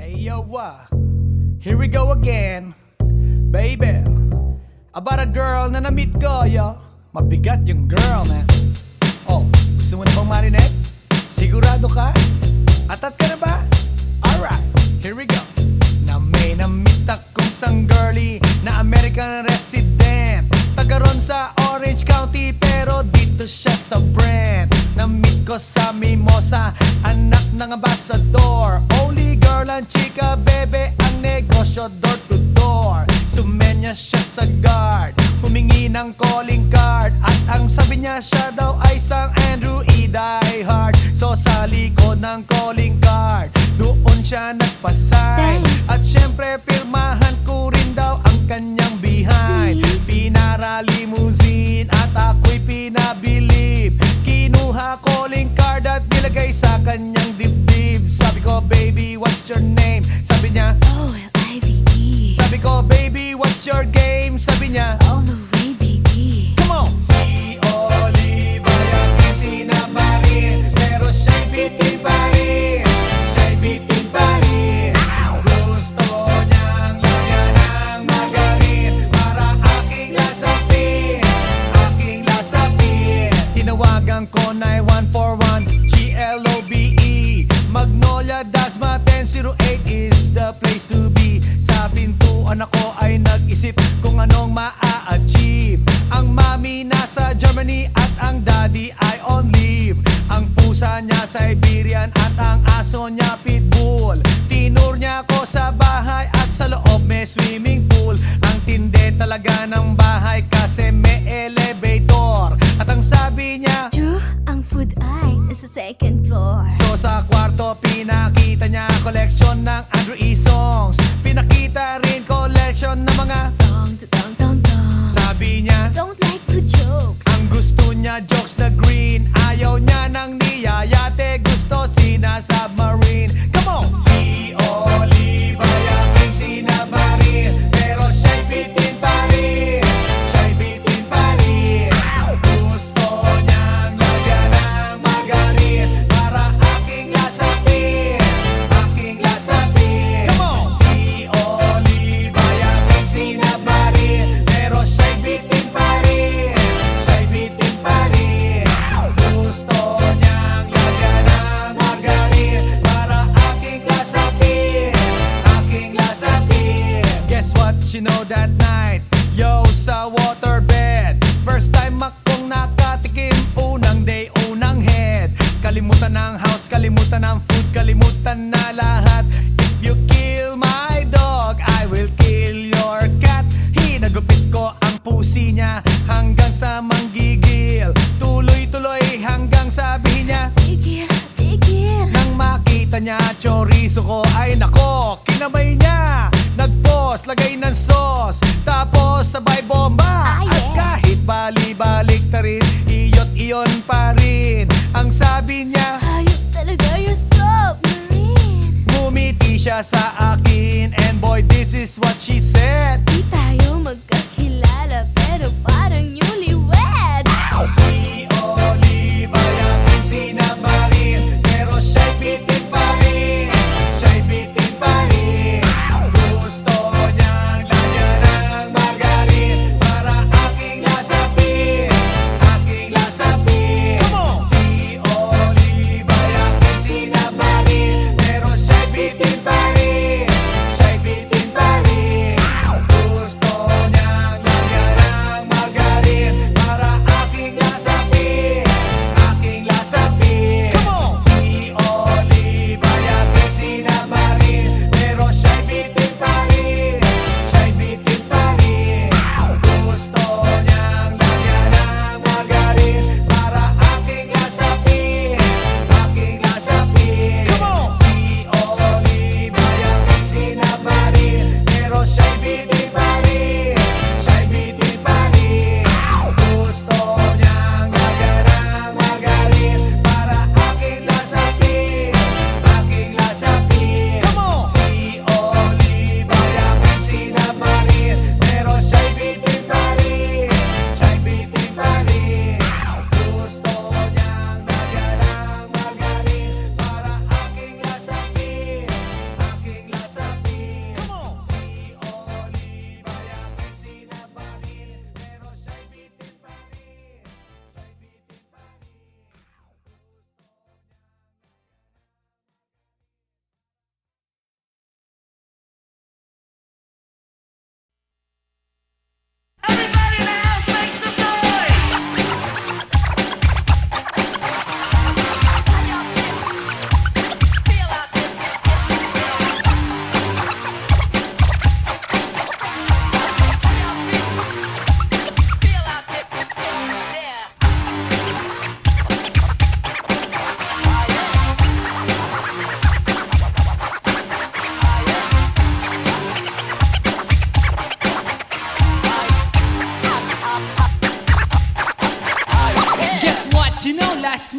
Hey yo, here we go again, baby. About a girl na na-meet ko, yo. Mabigat yung girl, man. Oh, gusto mo na bang marinig? Sigurado ka? Atat ka na ba? Alright, here we go. Na may na-meet akong isang girlie na American resident, taga ron sa Orange County, pero dito siya sa Brent. Na-meet ko sa Mimosa, anak ng ambassador. Only girl and chika, bebe, ang negosyo door to door. Sumenya siya sa guard, humingi ng calling card, at ang sabi niya siya daw ay isang Andrew E. Diehard. So sa likod ng calling card, doon siya nagpasay. At syempre pirmahan ko rin daw ang kanyang behind. Pinara limousine at ako'y pinabilib. Kinuha calling card at nilagay sa kanyang dibdib. Sabi ko, baby, what's your name? Sabi niya, OLIVE. sabi ko, baby, what's your game? Sabi niya, All the way, baby. come on! Si Olive ay aking sinamarin, pero siya'y bitin pa rin. Siya'y bitin pa rin. Gusto niyang lagyan ng magarin para aking lasapin, aking lasapin. Tinawagan ko 9141 GLOBE Magnolia Dasma 1008 is the place to be. Sa pintuan ako ay nag-isip kung anong maa-achieve. Ang mami nasa Germany at ang daddy ay on leave. Ang pusa niya Siberian at ang aso niya Pitbull. Tinur niya ako sa bahay at sa loob may swimming pool. Ang tindi talaga ng bahay kasi may elevator. At ang sabi niya, True, ang food ay nasa second floor. so sa kwarto pinakita niya collection ng Andrew E. songs. Pinakita rin collection ng mga Tong, tong, tong, tong. sabi niya, Don't like good jokes. ang gusto niya jokes na green. Ayaw niya ng niyayate, gusto sina-submarine. Come on! Si Olive ay aking sinamarin, pero siya'y bitin pa rin. Siya'y bitin pa rin. Gusto niyang lagyan ng magarin para aking lasapin, aking lasapin. Come on! Si Olive ay aking sinamarin, pero siya'y bitin pa rin. Siya'y bitin pa rin. Gusto niyang lagyan ng magarin para aking lasapin, aking lasapin. Guess what you know that night? Yo, sa waterbed, first time akong nakatikim. Unang day, unang head. Kalimutan ng house, kalimutan ng food, kalimutan na lahat. If you kill my dog, I will kill your cat. Hinagupit ko ang pusi niya hanggang sa manggigil. Tuloy-tuloy hanggang sabihin niya, Tigil, tigil. nang makita niya chorizo ko, ay nako, kinamay niya. Nagpos, lagay ng sauce, tapos sabay bomba. Ah, yeah. At kahit bali-balik ta rin, iyot iyon pa rin. Ang sabi niya, Hayop talaga yung submarine. ngumiti siya sa akin, and boy, this is what she said. Di tayo magkakilala pero parang newlywed. Si Olive ay aking sinamarin, pero siya'y bitin pa rin. Siya'y bitin pa rin. Gusto niyang lagyan ng magarin para aking lasapin, aking lasapin. Si Olive ay aking sinamarin, pero siya'y bitin pa rin. Siya'y bitin pa rin.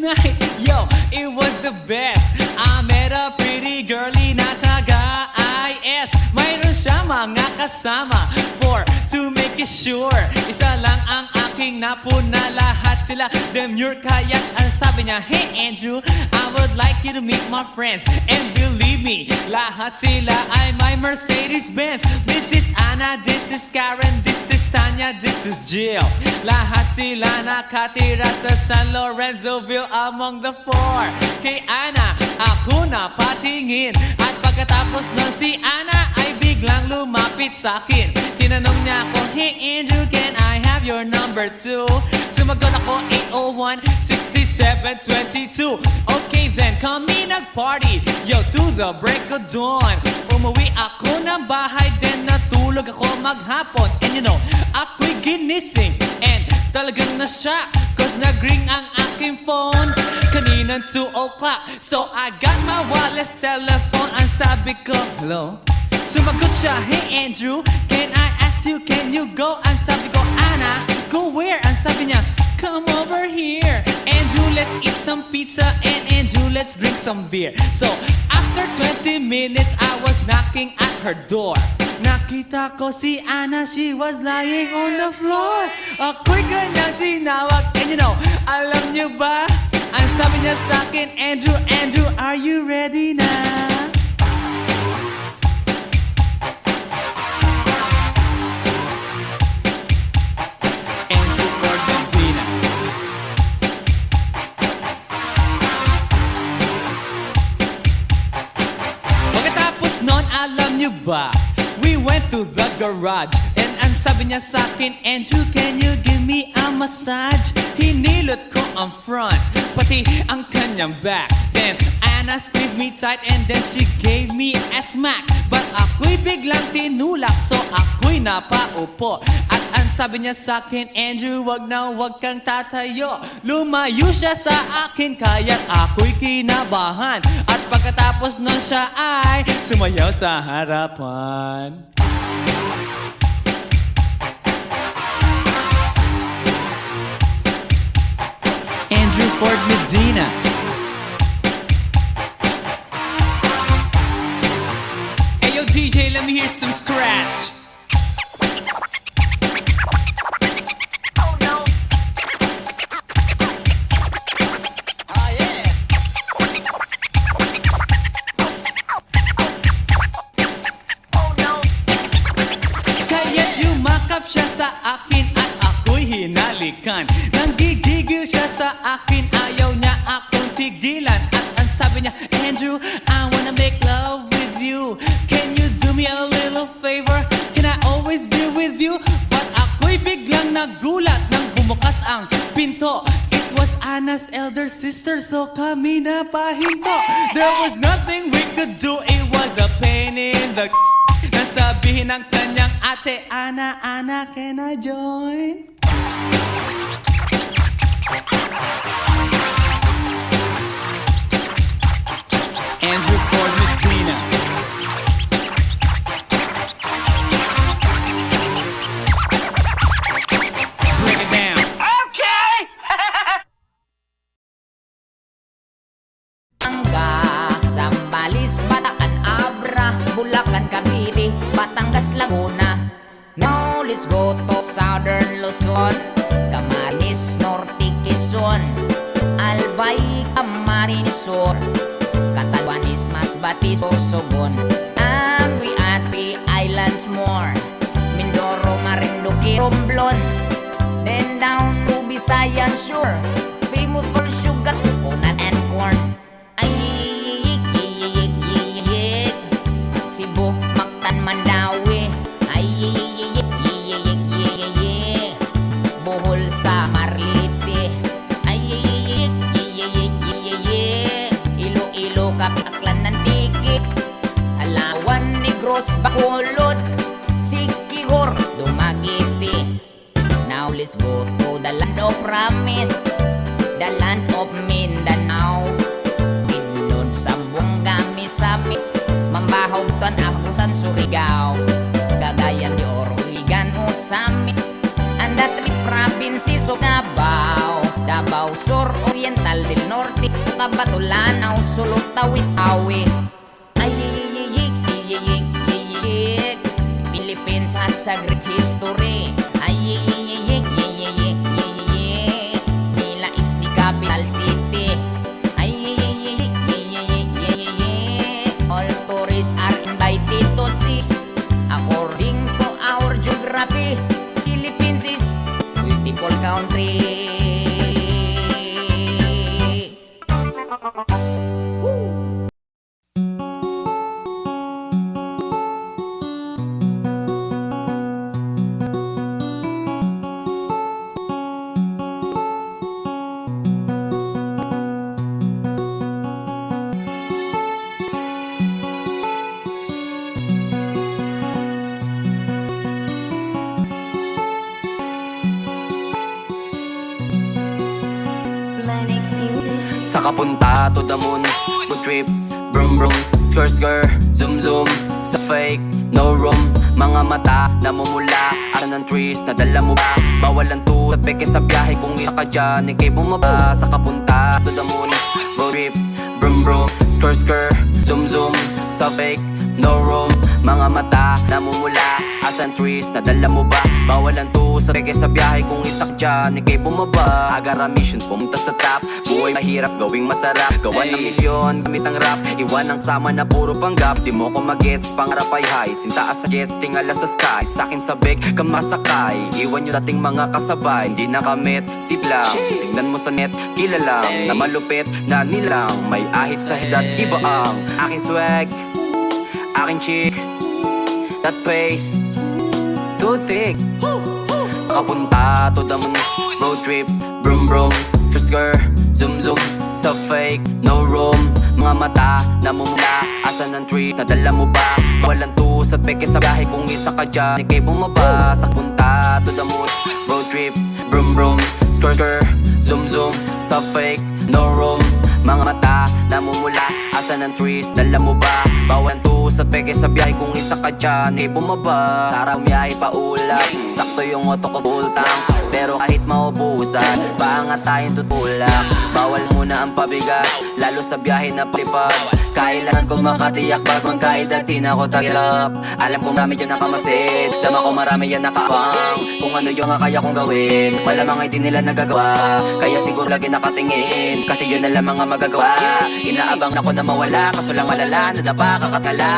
night, yo, it was the best. I met a pretty girlie na taga-IS. Mayroon siya mga kasama to make it sure. Isa lang ang aking napuna, lahat sila demure. Kaya ang sabi niya, hey Andrew, I would like you to meet my friends. And believe me, lahat sila ay my Mercedes-Benz. This is Anna, this is Karen, this is Tanya, this is Jill. Lahat sila nakatira sa San Lorenzoville among the four. Kay Anna, ako na patingin. At pagkatapos nun si Anna ay biglang lumapit sa akin. Tinanong niya ako, hey Andrew, can I have your number too? Sumagot ako, 801-6722. Okay then, kami nag-party, yo, to the break of dawn. Umuwi ako ng bahay, then natulog ako maghapon. And you know, ako'y ginising, and talagang na-shock, cause nag-ring ang aking phone kaninang 2 o'clock. So I got my wireless telephone. Ang sabi ko, hello? Sumagot siya, hey Andrew, can I ask you, can you go? Ang sabi ko, Anna, go where? Ang sabi niya, come over here. Andrew, let's eat some pizza, and Andrew, let's drink some beer. So after 20 minutes, I was knocking at her door. Nakita ko si Anna, she was lying on the floor. Ako'y kanyang tinawag, and you know, alam niyo ba? Ang sabi niya sa akin, Andrew, Andrew, are you ready na? Andrew Ford Medina. Pagkatapos nun, alam niyo ba? We went to the garage, and ang sabi niya sa akin, Andrew, can you give me a massage? Hinilot ko ang front, pati ang kanyang back. Then Anna squeezed me tight, and then she gave me a smack. But ako'y biglang tinulak, so ako'y napaupo. At ang sabi niya sa akin, Andrew, wag na wag kang tatayo. Lumayo siya sa akin, kaya't ako'y kinabahan. At pagkatapos nun siya ay sumayaw sa harapan. Andrew Ford Medina. Hey yo DJ, let me hear some scratch. Oh no. Oh yeah. Oh no. Kaya't yumakap siya sa akin at ako'y hinalikan. Nanggigigil siya sa akin, ayaw niya akong tigilan. At ang sabi niya, Andrew, I wanna make love with you. Can you do me a little favor? Can I always be with you? But ako'y biglang nagulat nang bumukas ang pinto. It was Anna's elder sister, so kami na pahinto. There was nothing we could do, it was a pain in the nasabihin ng kanyang ate, Anna, Anna, can I join? Andrew Ford Medina. Break it down. Okay. Zambales, Bataan, Abra, Bulacan, Cavite, Batangas, Laguna. Now let's go to Southern Luzon, Camarines Norte, Quezon, Albay, Camarines Sur, Catanduanes, Masbate, Sorsogon, and we at the islands more, Mindoro, Marinduque, Romblon, then down to Visayan Shore, famous for sugar, coconut, and corn. Ay, Cebu, Mactan, Mandawi. Ay, Bohol sa Marlite. Ay, Iloilo, Kapitlan ng Tiki. Alawan, Negros, Bacolod, Siquijor, Dumaguete. Now let's go to the land of promise, the land of Mindanao. Bindon, Sambonga, Misamis, Mambahaw, Butuan, Agusan, Surigao, Cagayan de Oro, Igan, Osamis, and the three provinces of Davao. Davao Sur, Oriental del Norte, Cotabato, Lanao, Sulu, Tawid, Awi. Ay, Philippines has a great history. Ay, Manila is the capital city. Ay, all tourists are invited to see. According to our geography, Philippines is beautiful country. My next music. Sa kapunta to the moon, good trip, brum brum, skr skr, zoom zoom. Sa fake, no room, mga mata namumula. Asa ng trees, nadala mo ba? Bawal ang at peke sa biyahe. Kung isa ka dyan, ikay bumaba. Sa kapunta to the moon, road trip, brum brum, skr skr, zoom zoom. Sa fake, no room, mga mata namumula. Asa ng trees, nadala mo ba? Bawal ang sa peke sa biyahe. Kung isa ka dyan, ikay bumaba. Agara mission, pumunta sa top. Buhay mahirap, gawing masarap. Gawa ng milyon, gamit ang rap. Iwan ang sama na puro panggap. Di mo ko magets, pangarap ay high. Sintaas sa jets, tingala sa sky. Sakin sa big, kamasakay. Iwan yung dating mga kasabay. Hindi nakamit, sip lang. Tingnan mo sa net, kilalang. Na malupit, na nilang. May ahit sa head, iba ang aking swag, aking chick. That paste, too thick. Sa kapunta to the moon, road trip, brum brum, skr skr, zoom zoom. Sa fake, no room, mga mata namumula. Asa ng tree, nadala mo ba? Walang at peke sa biyahe. Kung isa ka dyan, ikay bumaba. Sa kapunta to the moon, road trip, brum brum, skr skr, zoom zoom. Sa fake, no room, mga mata namumula. Asa ng trees, dala mo ba? Bawal at peke sa biyahe. Kung isa ka dyan, ikay bumaba. Tara umiyahe pa ulam, sakto yung auto ko full tank. Pero kahit maubusan, paangat tayong tutulak. Bawal muna ang pabigat, lalo sa biyahe na palipad. Kailangan ko makatiyak bago magkaedad, di na ako tagirap. Alam ko marami dyan nakamasid, dama ko marami yan nakapang. Kung ano yung kaya kong gawin, malamang ay di nila nagagawa. Kaya siguro lagi nakatingin, kasi yun na lang mga magagawa. Inaabang ako na mawala, kaso lang malala, nadapa kakatala.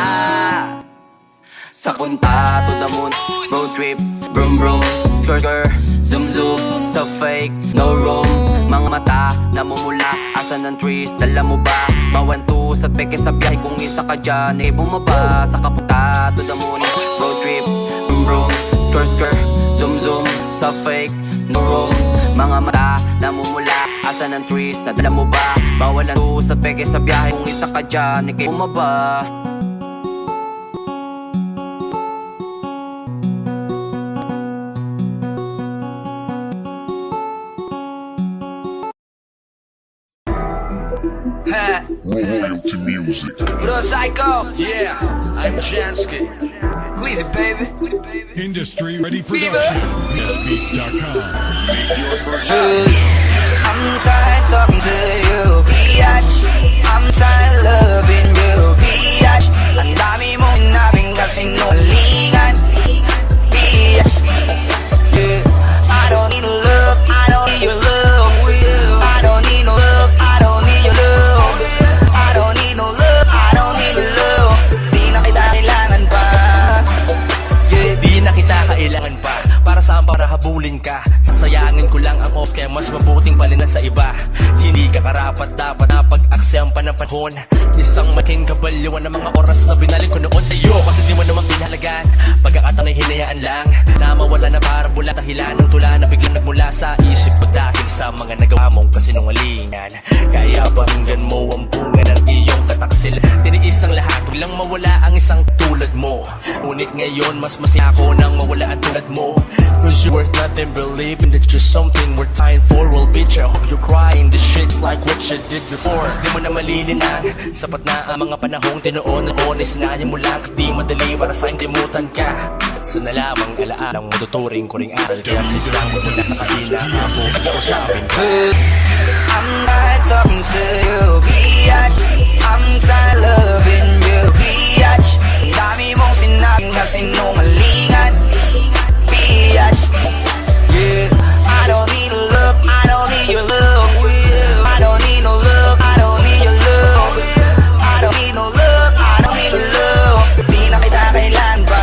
Sa punta to the moon, road trip, brum brum, skr skr, zoom zoom. Sa fake, no room, mga mata namumula. Asa ng trees, dala mo ba? Bawal at peke sa biyahe. Kung isa ka dyan, eh bumaba. Sa kapunta to the moon, road trip, brum brum, skr skr, zoom zoom. Sa fake, no room, mga mata namumula. Asa ng trees, nadala mo ba? Bawal at peke sa biyahe. Kung isa ka dyan, eh bumaba. Royalty music. What up, Psycho? Yeah, I'm Jansky. Please it, baby. Industry ready production. PSBeats.com. Make your purchase. I'm tired talking to you, biatch. I'm tired loving you, biatch. Ang dami mong hinabing kasinungalingan, biatch. Yeah. I don't need love, I don't need your love. I don't need no love, I don't need your love. I don't need no love, I don't need your love. Di na kita kailangan pa. Yeah. Di na kita kailangan pa. Para saan para habulin ka? Sasayangin ko lang ang oras, kaya mas mabuting balinan sa iba. Hindi ka karapat dapat na pag-aksayang pa ng panahon. Isang mating kabaliwan ng mga oras na binalik ko noon sa'yo. Kasi di mo naman pinahalagan, pagkakataon ay hinayaan lang na mawala na para bula. Dahilan ng tula na biglang nagmula sa isip ko dahil sa mga nagawa mong kasinungalingan. Kaya pakinggan mo ang bunga ng iyong kataksil. Tiniis ang lahat, biglang mawala ang isang tulad mo. Ngunit ngayon mas masaya ako nang mawala ang tulad mo. Cause you're worth nothing, believing that you're something worth dying for. Well bitch, I hope you're crying, this shit's like what you did before. Kasi di mo na malilinan, sapat na ang mga panahong tinuon. Honest na mo lang, di madali para sa'kin limutan ka. Sa nalamang alaalang matuturing ko ring aral. Kaya please lang mo na nakahila ako at kausapin ka. I'm not talking to you, biatch. I'm tired loving you, biatch. Ang dami mong sinabing na sinungalingan, biatch. Yeah, I don't need a look, I don't need your love. I don't need no love, I don't need your love. I don't need no love, I don't need your love. Di na kita kailangan pa.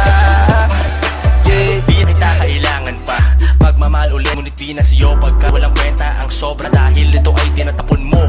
Yeah, Di kita kailangan pa magmamahal ulit, ngunit di na sa'yo pagka walang kwenta ang sobra. Dahil ito ay tinatapon mo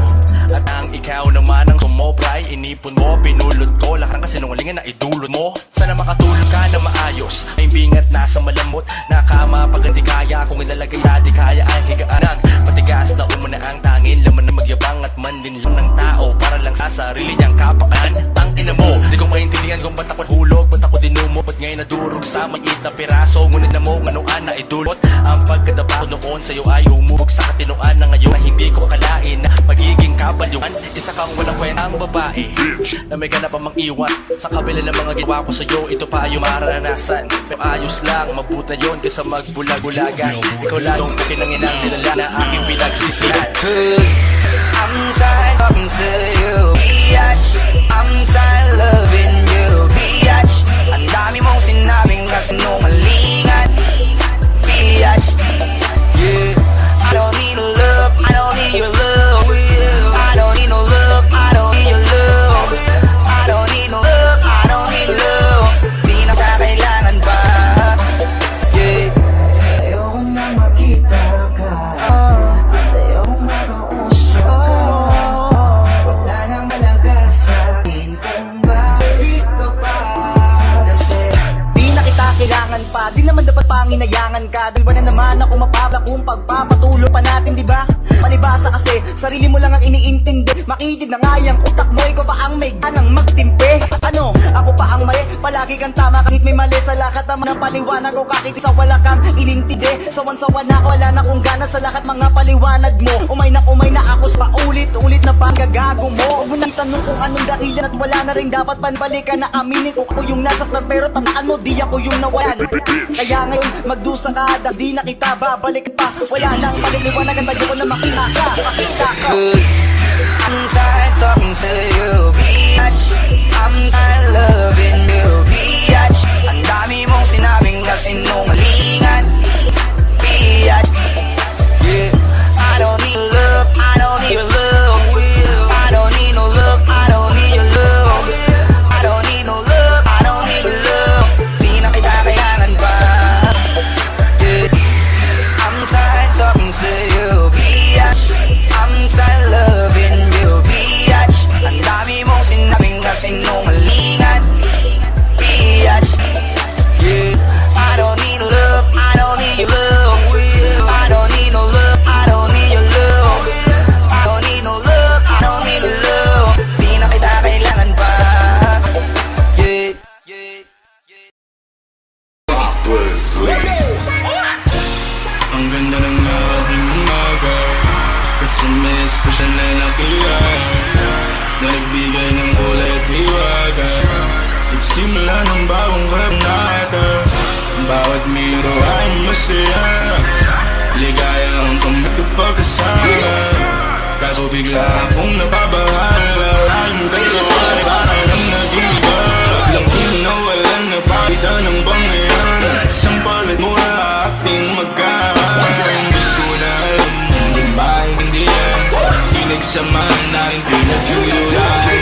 at ang ikaw naman ang sumobra ay inipon mo. Pinulot ko lahat ng kasinungalingan na idulot mo. Sana makatulog ka na maayos, ay bingat nasa malamot. Nakama pag hindi kaya, kung ilalagay na di kaya ang higaan. Matigas na mo na ang tangin, laman na magyabang at mandin lang ng tao para lang sa sarili niyang kapakan. Ang ina mo, di ko maintindihan kung ba't ako hulog, ba't ako dinumo, ba't ngayon nadurog sa maliit na piraso. Ngunit na mo nganuan na idulot ang pagkadapa ko noon sa'yo ay humubog sa katinoan na ngayon na hindi ko akalain na magiging kabaliwan. Isa kang walang kwentang babae na may ganap ang iwan. Sa kabila ng mga ginawa ko sa'yo, ito pa yung maranasan. Pero ayos lang, mabuti na yun kaysa magbulag-bulagan. Ikaw lang yung pinanginang nilala na aking pinagsisihan. I'm tired talking to you, biatch. I'm tired loving you, biatch. Ang dami mong sinabing kasinungalingan, biatch. Yeah, I don't need no love, I don't need your love. I don't need no love, I don't need your love. I don't need no love, I don't need your love. Di na kita kailangan pa. Yeah, ayokong na makita ka, ayokong makausap ka. Wala nang malaga sa'kin kung bakit ka pa. Kasi di na kita kailangan pa, di naman dapat panginayangan ka. Dahil ba na naman ako mapapla kung pagpapatuloy pa natin, di ba? Palibasa kasi, sarili mo lang ang iniintindi. Makinig na nga yung utak mo, ikaw pa ang may ganang magtimpe. Ano, ako pa ang mali, palagi kang tama kahit may mali. Sa lahat naman ng paliwanag ko, kahit sa wala kang inintindi. Sawan-sawan na ako, wala na kong gana sa lahat mga paliwanag mo. Umay na ako sa paulit-ulit na panggagago mo. Huwag mo na itanong kung anong dahilan at wala na rin dapat panbalikan na aminin kung ako yung nasaktan. Pero tandaan mo, di ako yung nawalan. Kaya ngayon, magdusa ka, di na kita babalik pa. Wala nang paliliwanag at tayo ko na makita ka. I'm tired talking to you, biatch. I'm tired loving you, biatch. Ang dami mong sinabing kasinungalingan, biatch. Yeah, I don't need love, I don't need your love. I don't need no love, I don't need your love. I don't need no love, I don't need your love. Di na kita kailangan pa. Yeah, I'm tired talking to you, biatch. I'm tired loving you, biatch. Ang dami mong sinabing kasinungalingan, biatch. Yeah, I don't need love, I don't need your love. I don't need no love, I don't need your love. I don't need no love, I don't need your love. Di na kita kailangan pa. Yeah, yeah, yeah. Ang ganda ng aking umaga, kasi may espesyal na nakilala na nagbigay ng kulay at hiwaga. Nagsimula ng bagong kabanata, bawat miro ay masaya. Ligaya ang pagkasama, kaso bigla akong nababahala. Tayong dalawa ay parang ang nag-iba, biglang nawalan na palitan ng bangayan. Isang palit mula ating magkaan. Hindi ko na alam, hindi maintindihan. Pinagsamahan namin, pinaghiwalay.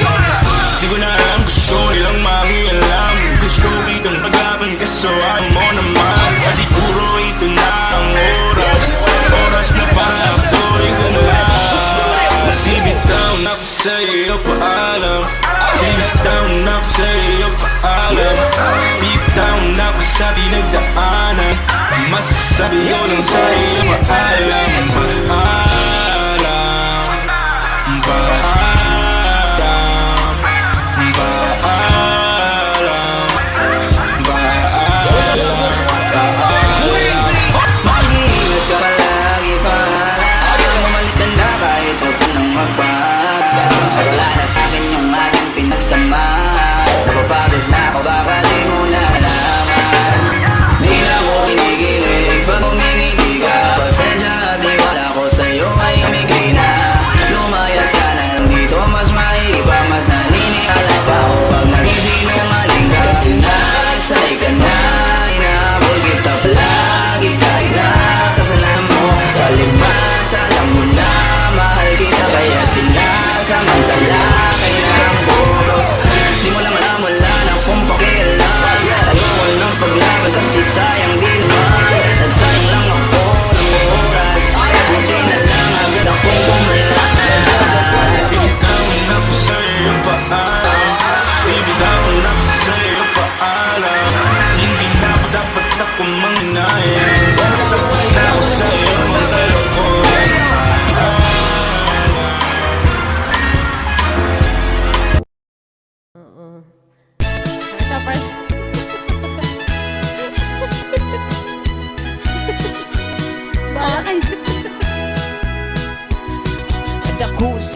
Di ko na alam, gusto nilang makialam. Gusto itong pag-aban, kaso ayaw mo naman. At siguro ito na ang oras, oras na para ako'y gumalaw. Masibitaw na ako sa iyo, paalam. Bibitaw na ako sa iyo, paalam. Bibitaw na ako sa pinagdaanan. Masasabi ko lang sa iyo, paalam. Paalam, paalam, paalam, paalam, paalam. Mag-iingat ka palagi, paalam. Ayaw mamalitan na kahit huwag ko nang magbagas. Wala na sa'kin yung aking pinagsama. Napapagod na ako, baka di mo na alaman.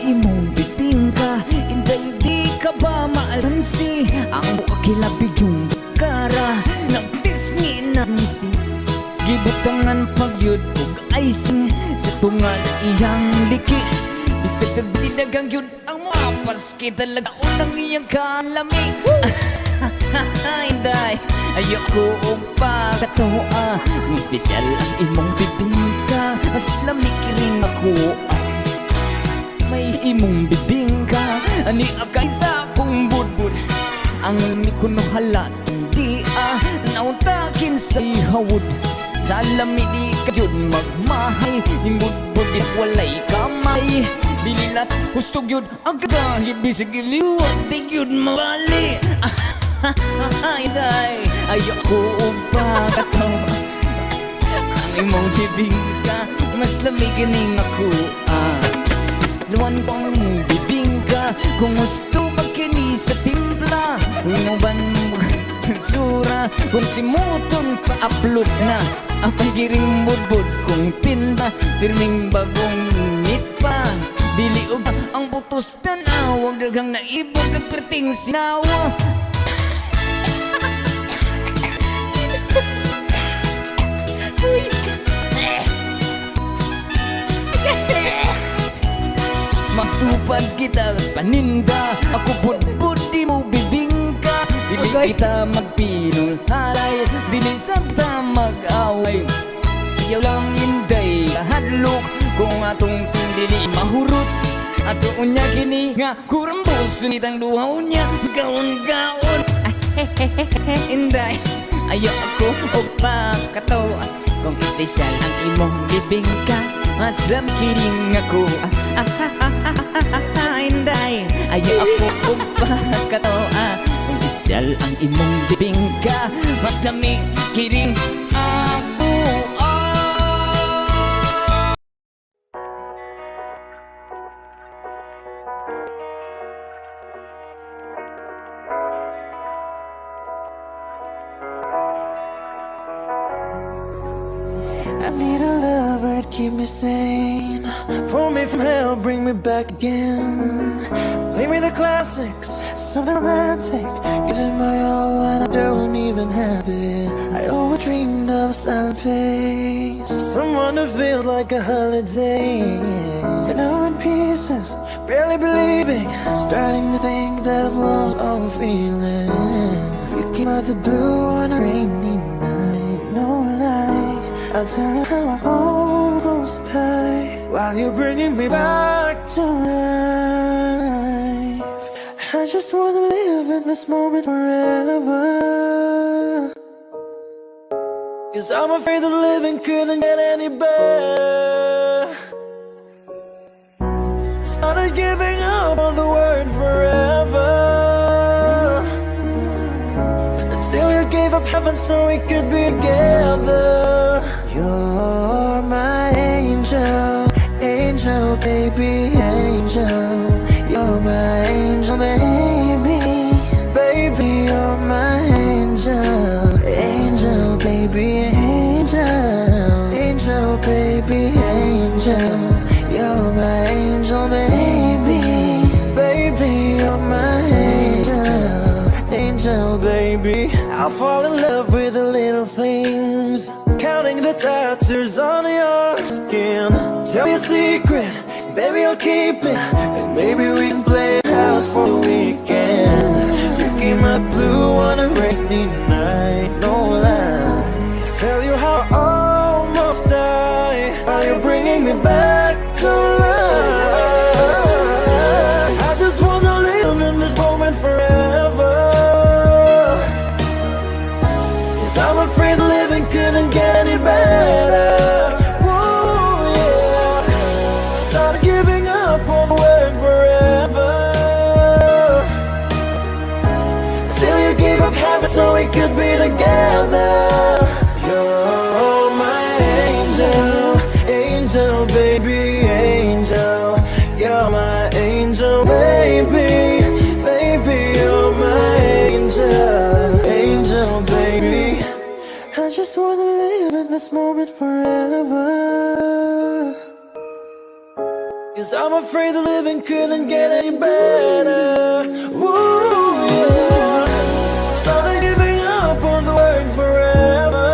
imong bibingka. Inday di ka ba maalansi? Ang buka kilabig yung kara, nagtisngi na misi. Gibutangan pagyud ug icing sa tunga sa iyang liki. Bisag tagdidagang yun ang mapas kita lang unang iyang kalami. Inday, ayoko og pagkatoa. Ang espesyal ang imong bibingka, mas lamig rin ako. May imong bibingka, ani akay sa akong budbud. Ang lamig ko no halat, hindi nautakin sa ihawod. Sa lamig di kadyod magmahay, ning budbud di walay kamay. Dililat hustog yun ang kadahid, bisig iliwat di yun mawali. Inday, ayoko og pagkatawa. Ang imong bibingka, mas lamig ning ako. Luwan kong bibingka, kung gusto magkini sa timpla. Unuban mo tsura, kung simuton pa-upload na. Ang pagiring budbud kong tinda, pirming bagong ngit pa. Diliog ang putos tanawag, daghang naibog ang perting sinawa. Magtupad kita paninda, ako budbud di mo bibingka. Dili kita magpinul halay, dili sabta mag-away. Iyaw lang inday kahadlok, kung atong dili mahurot. Ato unya kini nga kurambos, sunitang duhaw niya gaon-gaon. Inday, ayaw ako og pakatawa. Kung espesyal ang imong bibingka, mas lamkiring ako. Inday, ayaw ako og pakatawa. Kung espesyal ang imong bibingka, mas lamkiring ako. I need a lover to keep me sane. Pull me from hell, bring me back again. Play me the classics, something romantic. Give it my all when I don't even have it. I always dreamed of a silent face, someone who feels like a holiday. You know, in pieces, barely believing, starting to think that I've lost all feeling. You came out the blue on a rainy night, no lie. I'll tell you how I almost died while you're bringing me back to life. I just wanna live in this moment forever, 'cause I'm afraid that living couldn't get any better. Started giving up on the word forever, until you gave up heaven so we could be together. You're my angel, angel, baby, angel. You're my angel, baby, baby, you're my angel, angel, baby, angel, angel, baby, angel. You're my angel, baby, baby, you're my angel, angel, baby. I'll fall in love with the little things, counting the tattoos on your skin. Tell me a secret, baby, I'll keep it, and maybe we can play house for the weekend. You came out blue on a rainy night, no lie. Tell you how I almost died while you're bringing me back to life. I just wanna live in this moment forever, 'cause I'm afraid living couldn't get any better. Whoa, yeah. Started giving up on the word forever, till you gave up heaven so we could be together. You're my angel, angel, baby, angel. You're my angel, baby, baby, you're my angel, angel, baby. I just wanna live in this moment forever, 'Cause I'm afraid the living couldn't get any better. Woo, yeah. Started giving up on the word forever.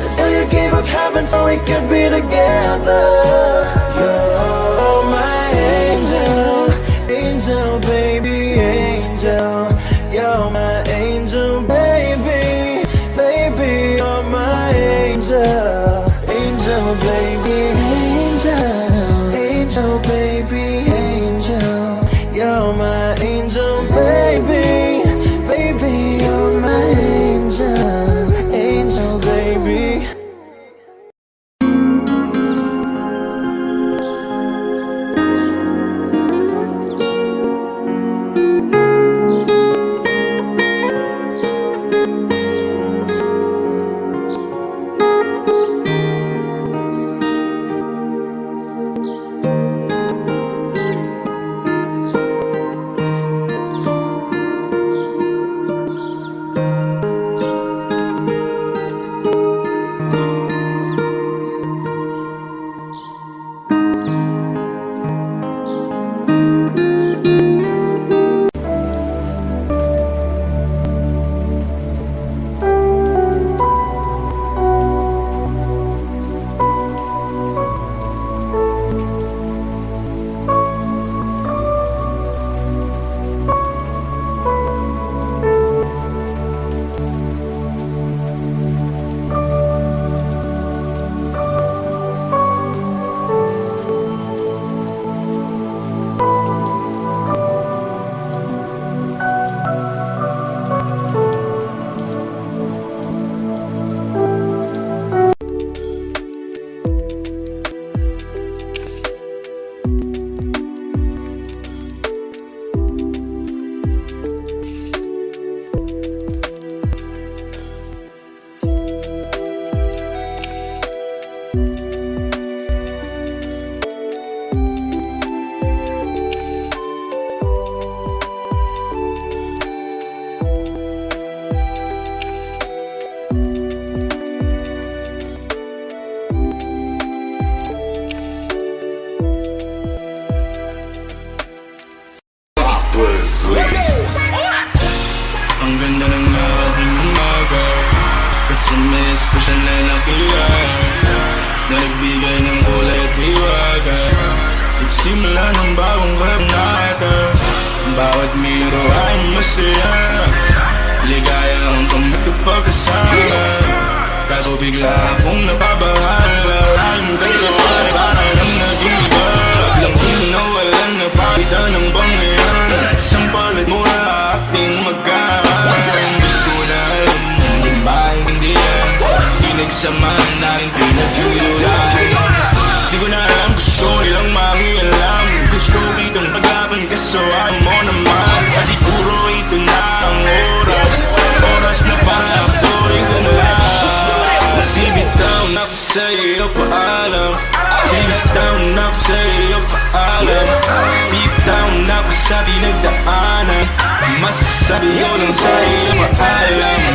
Until you gave up heaven so we could be together. You're my angel, angel, baby, angel. You're my angel, baby, baby, you're my angel. Angel, baby, angel, angel, baby, angel. You're my angel, baby, baby, you're my angel, angel, baby. Ang ganda ng ating umaga, kasi may espesyal na nakilala na nagbigay ng kulay at hiwaga. Nagsimula ng bagong kabanata, bawat miro ay masaya. Ligaya ang pagkasama, kaso bigla akong nababahala. Ang dalawa ay parang nang nag-iba, alam kong nawalan na pakita ng bangyan. Isang palit mo na ating magkaan. Hindi ko na alam kung maintindihan, pinagsamahan natin pinaghilulan. Di ko na alam, gusto nilang mangialam. Gusto kitang pag-aban kaso ayaw mo naman. At siguro ito na ang oras, oras na para ako'y gumalaw. Bibitaw na ko sa iyo paalam, bibitaw na ko sa iyo paalam, bibitaw na ko sa pinagdaanan. Masasabi ko lang sa iyo paalam.